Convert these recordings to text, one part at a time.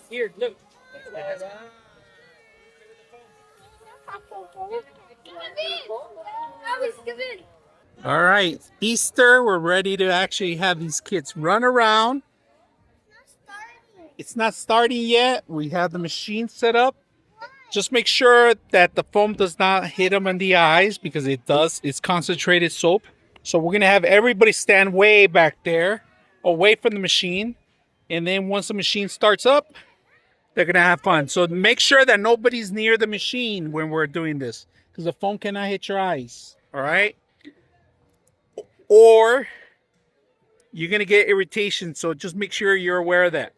Here, look. All right, Easter, we're ready to actually have these kids run around. It's not starting yet. We have the machine set up. Just make sure that the foam does not hit them in the eyes because it does. It's concentrated soap. So we're going to have everybody stand way back there, away from the machine. And then once the machine starts up, they're going to have fun. So make sure that nobody's near the machine when we're doing this because the foam cannot hit your eyes. All right? Or you're going to get irritation. So just make sure you're aware of that.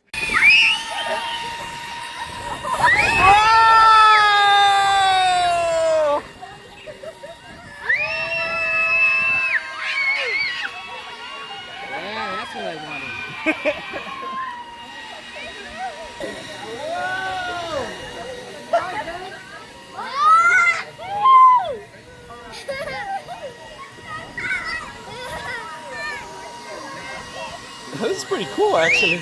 Yeah, that's what I wanted. This is pretty cool, actually.